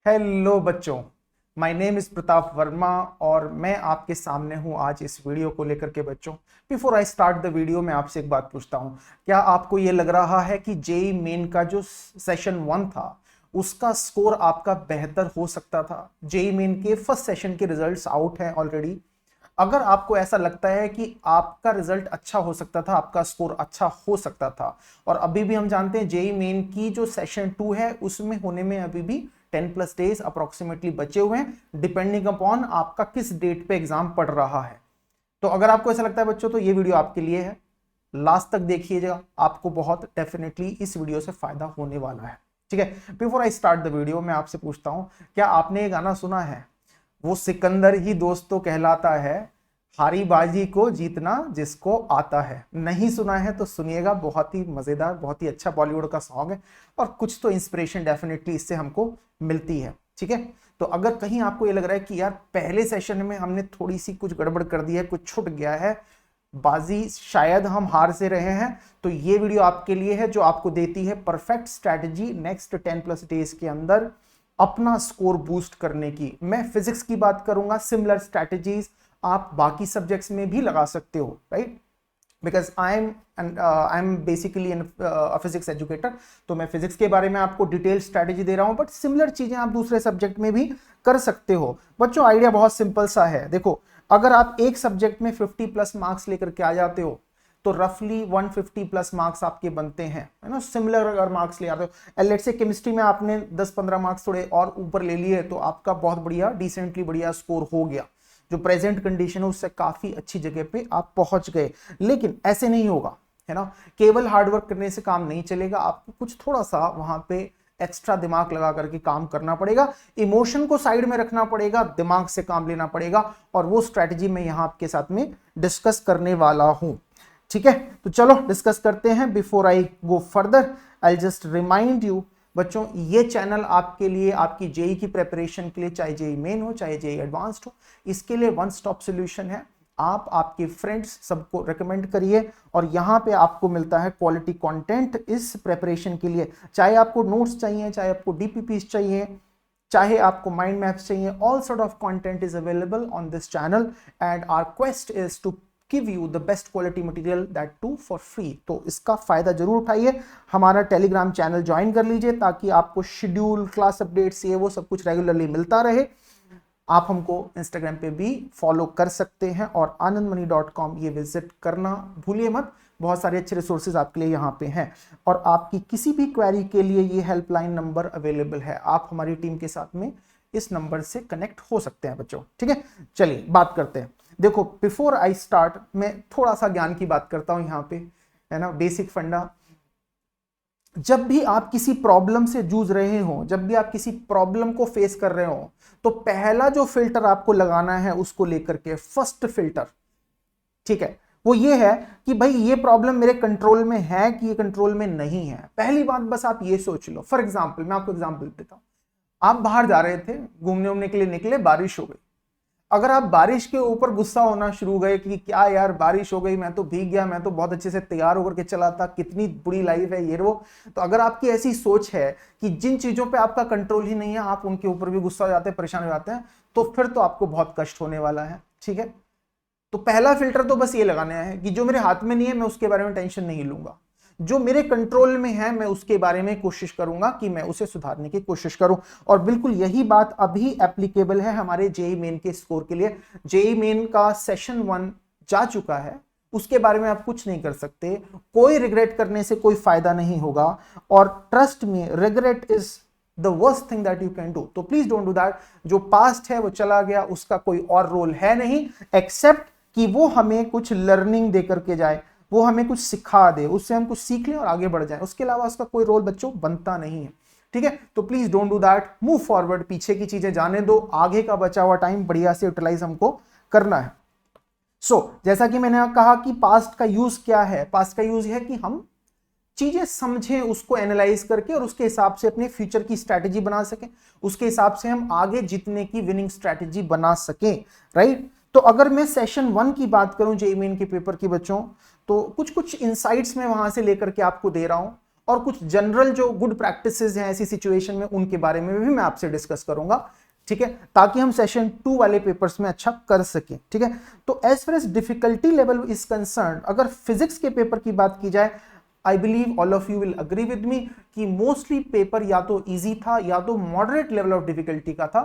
Hello बच्चों, my name is Pratap Verma और मैं आपके सामने हूं आज इस वीडियो को लेकर के। बच्चों, before I start the video मैं आपसे एक बात पूछता हूं, क्या आपको ये लग रहा है कि जेई मेन का जो सेशन 1 था उसका स्कोर आपका बेहतर हो सकता था? जेई मेन के फर्स्ट सेशन के रिजल्ट्स आउट हैं ऑलरेडी। अगर आपको ऐसा लगता है कि आपका रिजल्ट अच्छा हो सकता था, आपका स्कोर अच्छा हो सकता था, और अभी भी हम जानते हैं जेई मेन की जो सेशन 2 है उसमें होने में अभी भी 10+ डेज अप्रोक्सीमेटली बचे हुए हैं, डिपेंडिंग अपॉन आपका किस डेट पे एग्जाम पड़ रहा है। तो अगर आपको ऐसा लगता है बच्चों, तो ये वीडियो आपके लिए है, लास्ट तक देखिएगा, आपको बहुत डेफिनेटली इस वीडियो से फायदा होने वाला है। ठीक है, before I start the video मैं आपसे पूछता हूं, क्या आपने ये गाना सुना है, वो सिकंदर ही दोस्तों कहलाता है, हारी बाजी को जीतना जिसको आता है? नहीं सुना है तो सुनिएगा, बहुत ही मजेदार, बहुत ही अच्छा बॉलीवुड का सॉन्ग है और कुछ तो इंस्पिरेशन डेफिनेटली इससे हमको मिलती है। ठीक है, तो अगर कहीं आपको ये लग रहा है कि यार पहले सेशन में हमने थोड़ी सी कुछ गड़बड़ कर दी है, कुछ छूट गया है, बाजी शायद हम हार से रहे हैं, तो ये वीडियो आपके लिए है जो आपको देती है परफेक्ट स्ट्रैटेजी नेक्स्ट 10+ डेज के अंदर अपना स्कोर बूस्ट करने की। मैं फिजिक्स की बात करूंगा, सिमिलर स्ट्रैटेजीज आप बाकी सब्जेक्ट्स में भी लगा सकते हो, right? Because I am basically physics educator, तो मैं फिजिक्स के बारे में आपको डिटेल स्ट्रैटेजी दे रहा हूं, बट सिमिलर चीजें आप दूसरे सब्जेक्ट में भी कर सकते हो। बच्चों, आइडिया बहुत सिंपल सा है। देखो, अगर आप एक सब्जेक्ट में 50+ मार्क्स लेकर के आ जाते हो तो रफली 150+ मार्क्स आपके बनते हैं, है ना? सिमिलर अगर मार्क्स ले आते हो, लेट्स से केमिस्ट्री में आपने 10-15 मार्क्स थोड़े और ऊपर ले लिए, तो आपका बहुत बढ़िया, डिसेंटली बढ़िया स्कोर हो गया। जो प्रेजेंट कंडीशन है उससे काफी अच्छी जगह पे आप पहुंच गए। लेकिन ऐसे नहीं होगा, है ना? केवल हार्डवर्क करने से काम नहीं चलेगा, आपको कुछ थोड़ा सा वहां पे एक्स्ट्रा दिमाग लगा करके काम करना पड़ेगा, इमोशन को साइड में रखना पड़ेगा, दिमाग से काम लेना पड़ेगा, और वो स्ट्रैटेजी मैं यहां आपके साथ में डिस्कस करने वाला हूं। ठीक है, तो चलो डिस्कस करते हैं। Before I go further, I just remind you बच्चों, ये चैनल आपके लिए, आपकी जेई की प्रिपरेशन के लिए, चाहे जेई मेन हो चाहे जेई एडवांस्ड हो, इसके लिए वन स्टॉप सॉल्यूशन है। आप आपके फ्रेंड्स सबको रेकमेंड करिए, और यहाँ पे आपको मिलता है क्वालिटी कंटेंट इस प्रिपरेशन के लिए। चाहे आपको नोट्स चाहिए, चाहे आपको डीपीपीस चाहिए, चाहे आपको माइंड मैप्स चाहिए, all sort of content is available on this channel, and our quest is to give you the best quality material, that too for free. तो इसका फायदा जरूर उठाइए, हमारा टेलीग्राम चैनल ज्वाइन कर लीजिए ताकि आपको शेड्यूल, क्लास अपडेट्स, ये वो सब कुछ रेगुलरली मिलता रहे। आप हमको इंस्टाग्राम पे भी फॉलो कर सकते हैं, और anandmoney.com ये विजिट करना भूलिए मत, बहुत सारे अच्छे रिसोर्सेज आपके लिए यहाँ पे हैं। और आपकी किसी भी क्वेरी के लिए ये हेल्पलाइन नंबर अवेलेबल है, आप हमारी टीम के साथ में इस नंबर से कनेक्ट हो सकते हैं बच्चों। ठीक है, चलिए बात करते हैं। देखो, बिफोर आई स्टार्ट मैं थोड़ा सा ज्ञान की बात करता हूं यहाँ पे, है ना? बेसिक फंडा। जब भी आप किसी प्रॉब्लम से जूझ रहे हो, जब भी आप किसी प्रॉब्लम को फेस कर रहे हो, तो पहला जो फिल्टर आपको लगाना है उसको लेकर के, फर्स्ट फिल्टर, ठीक है, वो ये है कि भाई ये प्रॉब्लम मेरे कंट्रोल में है कि ये कंट्रोल में नहीं है। पहली बात बस आप ये सोच लो। फॉर एग्जाम्पल, मैं आपको एग्जाम्पल देता हूं। आप बाहर जा रहे थे, घूमने उमने के लिए निकले, बारिश हो गई। अगर आप बारिश के ऊपर गुस्सा होना शुरू गए कि क्या यार बारिश हो गई, मैं तो भीग गया, मैं तो बहुत अच्छे से तैयार होकर के चला था, कितनी बुरी लाइफ है ये वो, तो अगर आपकी ऐसी सोच है कि जिन चीजों पे आपका कंट्रोल ही नहीं है आप उनके ऊपर भी गुस्सा हो जाते हैं, परेशान हो जाते हैं, तो फिर तो आपको बहुत कष्ट होने वाला है। ठीक है, तो पहला फिल्टर तो बस ये लगाना है कि जो मेरे हाथ में नहीं है मैं उसके बारे में टेंशन नहीं लूंगा, जो मेरे कंट्रोल में है मैं उसके बारे में कोशिश करूंगा कि मैं उसे सुधारने की कोशिश करूं। और बिल्कुल यही बात अभी एप्लीकेबल है हमारे जेई मेन के स्कोर के लिए। जेई मेन का सेशन 1 जा चुका है, उसके बारे में आप कुछ नहीं कर सकते, कोई रिग्रेट करने से कोई फायदा नहीं होगा, और trust me, regret is the worst thing that you can do. तो प्लीज डोंट डू दैट। जो पास्ट है वो चला गया, उसका कोई और रोल है नहीं, एक्सेप्ट कि वो हमें कुछ लर्निंग दे करके जाए, वो हमें कुछ सिखा दे, उससे हम कुछ सीख लें और आगे बढ़ जाए। उसके अलावा उसका कोई रोल बच्चों बनता नहीं है। ठीक है, तो please don't do that, move forward, पीछे की चीजें जाने दो, आगे का बचा हुआ टाइम बढ़िया से यूटिलाइज हमको करना है। जैसा कि मैंने कहा कि पास्ट का यूज क्या है, पास्ट का यूज है कि हम चीजें समझें, उसको एनालाइज करके, और उसके हिसाब से अपने फ्यूचर की स्ट्रैटेजी बना सकें, उसके हिसाब से हम आगे जीतने की विनिंग स्ट्रैटेजी बना सकें, राइट? तो अगर मैं सेशन 1 की बात करूं जेईई मेन के पेपर की बच्चों, तो कुछ कुछ इंसाइट्स मैं वहां से लेकर के आपको दे रहा हूं, और कुछ जनरल जो गुड प्रैक्टिसेस हैं ऐसी सिचुएशन में उनके बारे में भी मैं आपसे डिस्कस करूंगा, ठीक है, ताकि हम सेशन 2 वाले पेपर्स में अच्छा कर सकें, ठीक है। तो as far as difficulty level is concerned, अगर फिजिक्स के पेपर की बात की जाए, I believe all of you will agree with me कि मोस्टली पेपर या तो इजी था या तो मॉडरेट लेवल ऑफ डिफिकल्टी का था।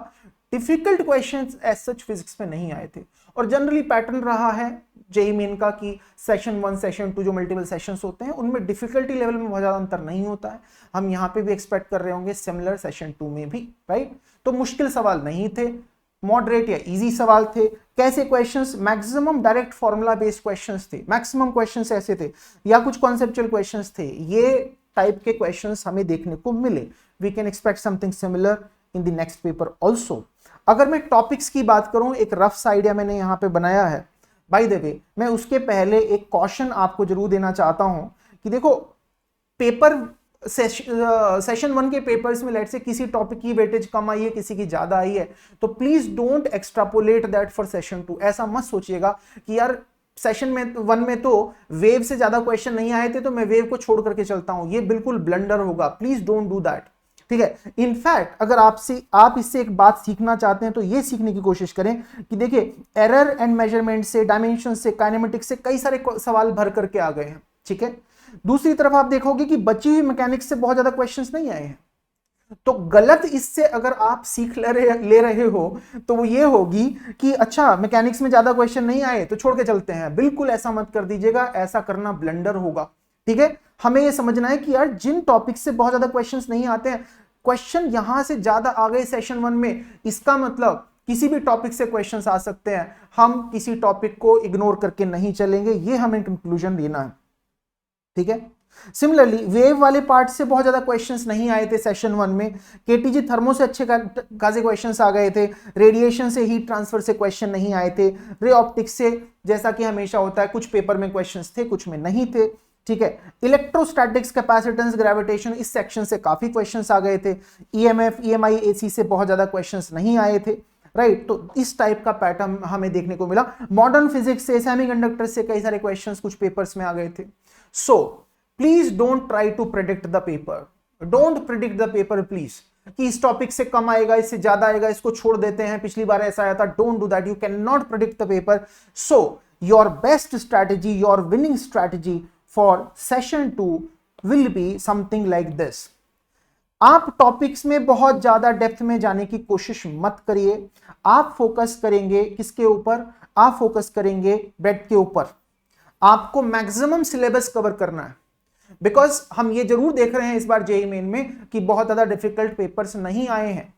Difficult questions as such physics में नहीं आए थे, और जनरली पैटर्न रहा है जेईई मेन का कि सेशन 1 सेशन 2 जो मल्टीपल सेशंस होते हैं उनमें डिफिकल्टी लेवल में बहुत ज्यादा अंतर नहीं होता है। हम यहाँ पे भी एक्सपेक्ट कर रहे होंगे सिमिलर सेशन 2 में भी, राइट। तो मुश्किल सवाल नहीं थे, मॉडरेट या इजी सवाल थे। कैसे questions? Maximum direct formula based questions थे, मैक्सिमम क्वेश्चंस ऐसे थे, या कुछ कॉन्सेप्चुअल क्वेश्चंस थे। ये टाइप के क्वेश्चंस हमें देखने को मिले। We can expect something similar in the next paper also. अगर मैं टॉपिक्स की बात करूं, एक रफ आइडिया मैंने यहां पे बनाया है। बाय द वे, मैं उसके पहले एक कॉशन आपको जरूर देना चाहता हूं कि देखो, पेपर सेशन 1 के पेपर्स में लेट से किसी टॉपिक की वेटेज कम आई है, किसी की ज्यादा आई है, तो please don't extrapolate that for session 2। ऐसा मत सोचिएगा कि यार सेशन में 1 में तो वेव से ज्यादा क्वेश्चन नहीं आए थे तो मैं वेव को छोड़ करके चलता हूं। ये बिल्कुल ब्लंडर होगा, प्लीज डोंट डू दैट, ठीक है। इनफैक्ट अगर आप इससे एक बात सीखना चाहते हैं तो ये सीखने की कोशिश करें कि देखिए, एरर एंड मेजरमेंट से, डायमेंशन से, काइनेमेटिक्स से कई सारे सवाल भर करके आ गए हैं, ठीक है। दूसरी तरफ आप देखोगे कि बची हुई मैकेनिक्स से बहुत ज्यादा क्वेश्चंस नहीं आए हैं। तो गलत इससे अगर आप सीख ले रहे हो तो वो ये होगी कि अच्छा मैकेनिक्स में ज्यादा क्वेश्चन नहीं आए तो छोड़ के चलते हैं। बिल्कुल ऐसा मत कर दीजिएगा, ऐसा करना ब्लंडर होगा, ठीक है। हमें ये समझना है कि यार जिन टॉपिक से बहुत ज्यादा क्वेश्चंस नहीं आते हैं, क्वेश्चन यहां से ज्यादा आ गए सेशन 1 में, इसका मतलब किसी भी टॉपिक से क्वेश्चंस आ सकते हैं। हम किसी टॉपिक को इग्नोर करके नहीं चलेंगे, ये हमें कंक्लूजन देना है, ठीक है। सिमिलरली वेव वाले पार्ट से बहुत ज्यादा क्वेश्चंस नहीं आए थे सेशन 1 में। केटीजी थर्मो से अच्छे खासे क्वेश्चंस आ गए थे। रेडिएशन से, हीट ट्रांसफर से क्वेश्चन नहीं आए थे। रे ऑप्टिक्स से, जैसा कि हमेशा होता है, कुछ पेपर में क्वेश्चंस थे, कुछ में नहीं थे, ठीक है। इलेक्ट्रोस्टैटिक्स, कैपेसिटेंस, ग्रेविटेशन, इस सेक्शन से काफी क्वेश्चंस आ गए थे। ईएमएफ, ईएमआई, एसी से बहुत ज्यादा क्वेश्चंस नहीं आए थे, राइट। तो इस टाइप का पैटर्न हमें देखने को मिला। मॉडर्न फिजिक्स से, सेमीकंडक्टर से कई सारे क्वेश्चंस कुछ पेपर्स में आ गए थे। So please don't try to predict the paper, don't predict the paper please, कि इस टॉपिक से कम आएगा, इससे ज्यादा आएगा, इसको छोड़ देते हैं, पिछली बार ऐसा आया था। Don't do that, you can not predict the paper. So your best strategy, your winning strategy for session 2 will be something like this. आप टॉपिक्स में बहुत ज्यादा डेप्थ में जाने की कोशिश मत करिए। आप फोकस करेंगे किसके ऊपर? आप फोकस करेंगे ब्रेड के ऊपर। आपको मैक्सिमम सिलेबस कवर करना है, बिकॉज हम ये जरूर देख रहे हैं इस बार जेईई मेन में कि बहुत ज्यादा डिफिकल्ट पेपर्स नहीं आए हैं।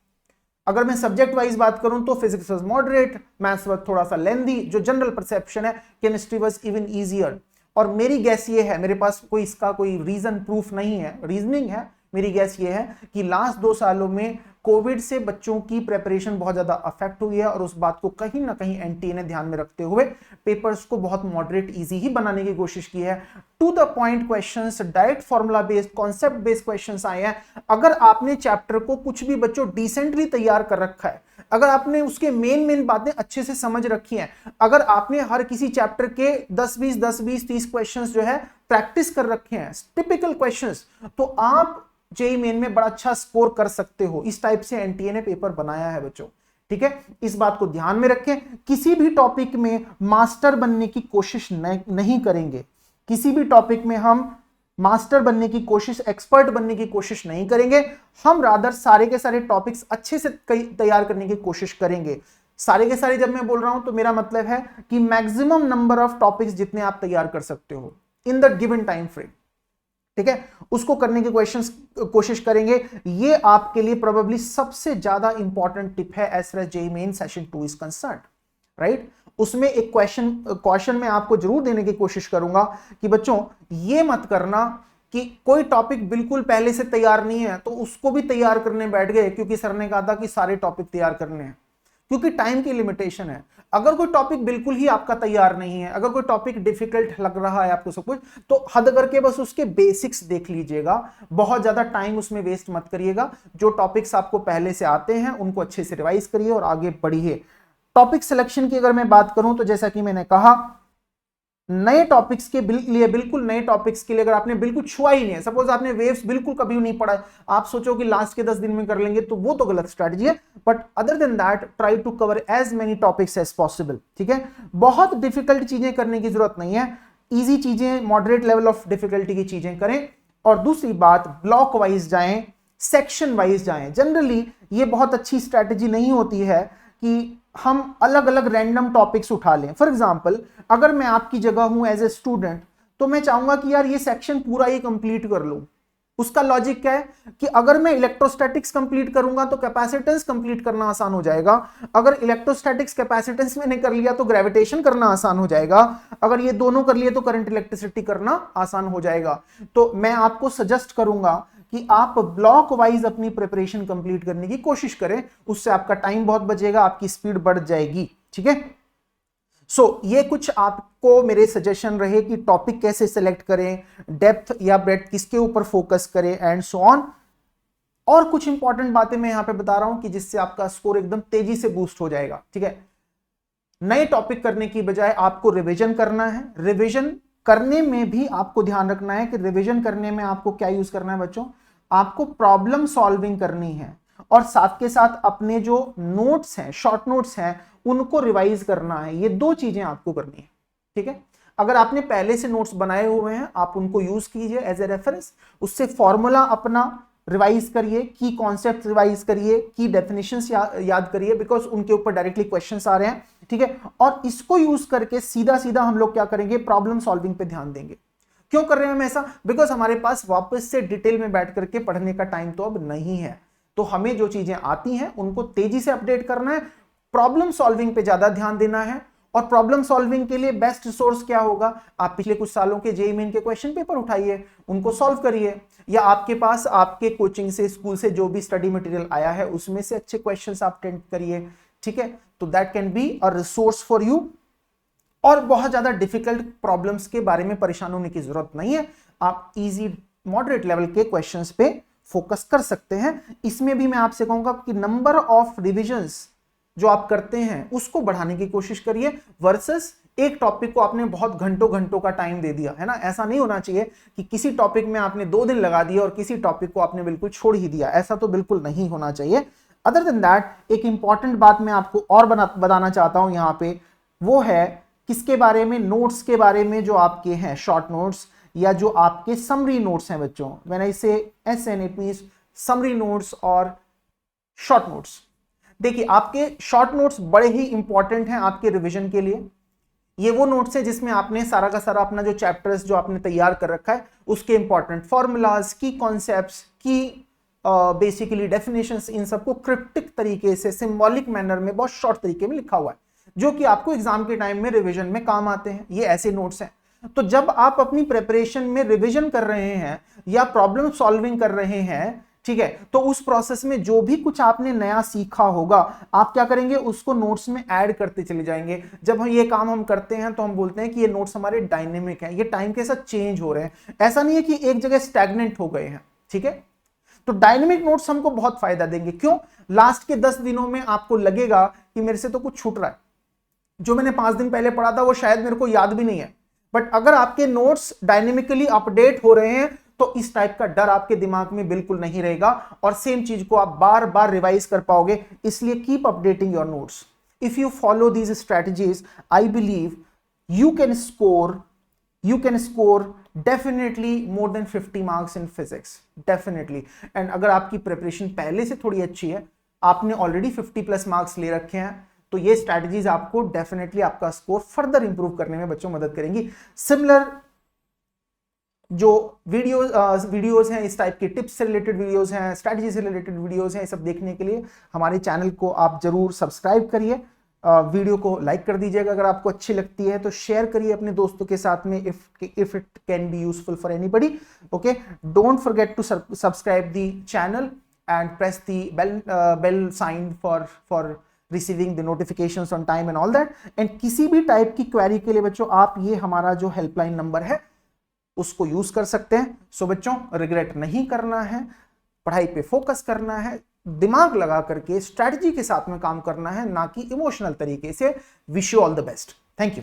अगर मैं सब्जेक्ट वाइज बात करूं तो physics was moderate, maths was थोड़ा सा लेंदी, जो जनरल परसेप्शन है। Chemistry was even easier. और मेरी गैस ये है, मेरे पास कोई इसका कोई रीजन प्रूफ नहीं है, रीजनिंग है, मेरी गैस ये है कि लास्ट 2 सालों में कोविड से बच्चों की प्रिपरेशन बहुत ज्यादा अफेक्ट हुई है, और उस बात को कहीं ना कहीं एनटीए ने ध्यान में रखते हुए पेपर्स को बहुत मॉडरेट इजी ही बनाने की कोशिश की है। To the point questions, direct formula based, concept based questions आए हैं। अगर आपने चैप्टर को कुछ भी बच्चों डिसेंटली तैयार कर रखा है, अगर आपने उसके मेन बातें अच्छे से समझ रखी हैं, अगर आपने हर किसी चैप्टर के 10-20 30 क्वेश्चंस जो है प्रैक्टिस कर रखे हैं, टिपिकल क्वेश्चंस, तो आप जेईई मेन में बड़ा अच्छा स्कोर कर सकते हो। इस टाइप से एनटीए ने पेपर बनाया है बच्चों, ठीक है। इस बात को ध्यान में रखें। किसी भी टॉपिक में मास्टर बनने की कोशिश नहीं करेंगे। किसी भी टॉपिक में हम मास्टर बनने की कोशिश, एक्सपर्ट बनने की कोशिश नहीं करेंगे। हम रादर सारे के सारे टॉपिक्स अच्छे से तैयार करने की कोशिश करेंगे। सारे के सारे जब मैं बोल रहा हूं तो मेरा मतलब है कि मैक्सिमम नंबर ऑफ टॉपिक्स जितने आप तैयार कर सकते हो in the given time frame, ठीक है, उसको करने की कोशिश करेंगे। ये आपके लिए प्रोबेबली सबसे ज्यादा इंपॉर्टेंट टिप है as far as JEE Main session 2 is concerned, right. उसमें एक क्वेश्चन मैं आपको जरूर देने की कोशिश करूंगा कि बच्चों ये मत करना कि कोई टॉपिक बिल्कुल पहले से तैयार नहीं है तो उसको भी तैयार करने बैठ गए क्योंकि सर ने कहा था कि सारे टॉपिक तैयार करने हैं, क्योंकि टाइम की लिमिटेशन है। अगर कोई टॉपिक बिल्कुल ही आपका तैयार नहीं है, अगर कोई टॉपिक डिफिकल्ट लग रहा है आपको सब कुछ, तो हद करके बस उसके बेसिक्स देख लीजिएगा, बहुत ज्यादा टाइम उसमें वेस्ट मत करिएगा। जो टॉपिक्स आपको पहले से आते हैं उनको अच्छे से रिवाइज करिए और आगे बढ़िए। टॉपिक सिलेक्शन की अगर मैं बात करूं तो जैसा कि मैंने कहा नए टॉपिक्स के लिए, बिल्कुल नए टॉपिक्स के लिए अगर आपने बिल्कुल छुआ ही नहीं है, सपोज आपने वेव्स बिल्कुल कभी नहीं पढ़ा है, आप सोचो कि लास्ट के 10 दिन में कर लेंगे, तो वो तो गलत स्ट्रैटेजी है। But other than that try to cover as many topics as possible. ठीक है, बहुत डिफिकल्ट चीजें करने की जरूरत नहीं है, इजी चीजें, मॉडरेट लेवल ऑफ डिफिकल्टी की चीजें करें। और दूसरी बात, ब्लॉक वाइज जाएं, सेक्शन वाइज जाएं। जनरली ये बहुत अच्छी स्ट्रैटेजी नहीं होती है कि हम अलग अलग रैंडम टॉपिक्स उठा लें। फॉर एग्जांपल, अगर मैं आपकी जगह हूं एज ए स्टूडेंट, तो मैं चाहूंगा कि यार ये सेक्शन पूरा ही कंप्लीट कर लूं। उसका लॉजिक क्या है कि अगर मैं इलेक्ट्रोस्टैटिक्स कंप्लीट करूंगा तो कैपेसिटेंस कंप्लीट करना आसान हो जाएगा। अगर इलेक्ट्रोस्टैटिक्स कैपेसिटेंस मैंने कर लिया तो ग्रेविटेशन करना आसान हो जाएगा। अगर ये दोनों कर लिए तो करंट इलेक्ट्रिसिटी करना आसान हो जाएगा। तो मैं आपको सजेस्ट करूंगा कि आप ब्लॉक वाइज अपनी प्रिपरेशन कंप्लीट करने की कोशिश करें, उससे आपका टाइम बहुत बचेगा, आपकी स्पीड बढ़ जाएगी। ठीक है, सो ये कुछ आपको मेरे सजेशन रहे कि टॉपिक कैसे सिलेक्ट करें, डेप्थ या ब्रेड्थ किसके ऊपर फोकस करें, एंड सो ऑन। और कुछ इंपॉर्टेंट बातें मैं यहां पे बता रहा हूं कि जिससे आपका स्कोर एकदम तेजी से बूस्ट हो जाएगा। ठीक है, नए टॉपिक करने की बजाय आपको रिवीजन करना है। रिवीजन करने में भी आपको ध्यान रखना है कि रिवीजन करने में आपको क्या यूज करना है बच्चों, आपको प्रॉब्लम सॉल्विंग करनी है, और साथ के साथ अपने जो नोट्स हैं, शॉर्ट नोट्स हैं, उनको रिवाइज करना है। ये दो चीजें आपको करनी है। ठीक है, अगर आपने पहले से नोट्स बनाए हुए हैं, आप उनको यूज कीजिए एज ए रेफरेंस, उससे फॉर्मूला अपना रिवाइज करिए, की कॉन्सेप्ट रिवाइज करिए, की डेफिनेशंस याद करिए, बिकॉज उनके ऊपर डायरेक्टली क्वेश्चंस आ रहे हैं। ठीक है, और इसको यूज करके सीधा सीधा हम लोग क्या करेंगे, प्रॉब्लम सॉल्विंग पे ध्यान देंगे। क्यों कर रहे हैं हम ऐसा, बिकॉज हमारे पास वापस से डिटेल में बैठ करके पढ़ने का टाइम तो अब नहीं है। तो हमें जो चीजें आती हैं उनको तेजी से अपडेट करना है, प्रॉब्लम सॉल्विंग पे ज्यादा ध्यान देना है। और प्रॉब्लम सॉल्विंग के लिए बेस्ट रिसोर्स क्या होगा, आप पिछले कुछ सालों के जेईई मेन के क्वेश्चन पेपर उठाइए, उनको सॉल्व करिए, या आपके पास आपके कोचिंग से, स्कूल से जो भी स्टडी मटेरियल आया है उसमें से अच्छे क्वेश्चंस आप अटेम्प्ट करिए। ठीक है, तो that can be a resource for you. और बहुत ज्यादा डिफिकल्ट प्रॉब्लम्स के बारे में परेशान होने की जरूरत नहीं है, आप इजी मॉडरेट लेवल के क्वेश्चंस पे फोकस कर सकते हैं। इसमें भी मैं आपसे कहूंगा कि नंबर ऑफ रिविजन्स जो आप करते हैं उसको बढ़ाने की कोशिश करिए, वर्सेस एक टॉपिक को आपने बहुत घंटों घंटों का टाइम दे दिया है ना। ऐसा नहीं होना चाहिए कि किसी टॉपिक में आपने 2 दिन लगा दिया और किसी टॉपिक को आपने बिल्कुल छोड़ ही दिया, ऐसा तो बिल्कुल नहीं होना चाहिए। अदर देन दैट, एक इंपॉर्टेंट बात मैं आपको और बताना चाहता हूं यहां पे, वो है किसके बारे में, नोट्स के बारे में, जो आपके हैं शॉर्ट नोट्स या जो आपके समरी नोट्स हैं बच्चों। When I say SN, it means summary notes और शॉर्ट नोट्स। देखिए, आपके शॉर्ट नोट्स बड़े ही इंपॉर्टेंट हैं आपके रिवीजन के लिए। ये वो नोट्स हैं जिसमें आपने सारा का सारा अपना जो चैप्टर्स जो आपने तैयार कर रखा है उसके इंपॉर्टेंट फॉर्मूलाज, की कॉन्सेप्ट्स, की बेसिकली डेफिनेशंस, इन सबको क्रिप्टिक तरीके से, सिंबॉलिक मैनर में, बहुत शॉर्ट तरीके में लिखा हुआ है, जो कि आपको एग्जाम के टाइम में रिवीजन में काम आते हैं। ये ऐसे नोट्स हैं। तो जब आप अपनी प्रिपरेशन में रिवीजन कर रहे हैं या प्रॉब्लम सॉल्विंग कर रहे हैं, ठीक है, तो उस प्रोसेस में जो भी कुछ आपने नया सीखा होगा, आप क्या करेंगे, उसको नोट्स में ऐड करते चले जाएंगे। जब हम ये काम हम करते हैं तो हम बोलते हैं कि ये नोट्स हमारे डायनेमिक हैं, ये टाइम के साथ चेंज हो रहे हैं। ऐसा नहीं है कि एक जगह स्टैग्नेंट हो गए हैं। ठीक है, तो डायनेमिक नोट्स हमको बहुत फायदा देंगे। क्यों, लास्ट के 10 दिनों में आपको लगेगा कि मेरे से तो कुछ छूट रहा है, जो मैंने 5 दिन पहले पढ़ा था वो शायद मेरे को याद भी नहीं है। बट अगर आपके नोट्स डायनेमिकली अपडेट हो रहे हैं तो इस टाइप का डर आपके दिमाग में बिल्कुल नहीं रहेगा, और सेम चीज को आप बार बार रिवाइज कर पाओगे। इसलिए keep updating your notes. If you follow these strategies, I believe you can score definitely more than 50 marks in physics, definitely. And अगर आपकी प्रिपरेशन पहले से थोड़ी अच्छी है, आपने ऑलरेडी 50+ मार्क्स ले रखे हैं, तो ये स्ट्रैटेजीज आपको डेफिनेटली आपका स्कोर फर्दर इंप्रूव करने में बच्चों मदद करेंगी। सिमिलर जो वीडियोस हैं, इस टाइप के टिप्स से रिलेटेड वीडियोस हैं, स्ट्रैटेजी से रिलेटेड वीडियोस हैं, ये सब देखने के लिए हमारे चैनल को आप जरूर सब्सक्राइब करिए। वीडियो को लाइक कर दीजिएगा, अगर आपको अच्छी लगती है तो शेयर करिए अपने दोस्तों के साथ में, if it can be useful for anybody. Okay, don't forget to subscribe the channel and press the bell sign for receiving the notifications on time and all that. And किसी भी टाइप की query के लिए बच्चों आप ये हमारा जो हेल्पलाइन नंबर है उसको यूज कर सकते हैं। सो बच्चों, रिग्रेट नहीं करना है, पढ़ाई पे फोकस करना है, दिमाग लगा करके स्ट्रैटेजी के साथ में काम करना है, ना कि इमोशनल तरीके से। Wish you all the best. Thank you.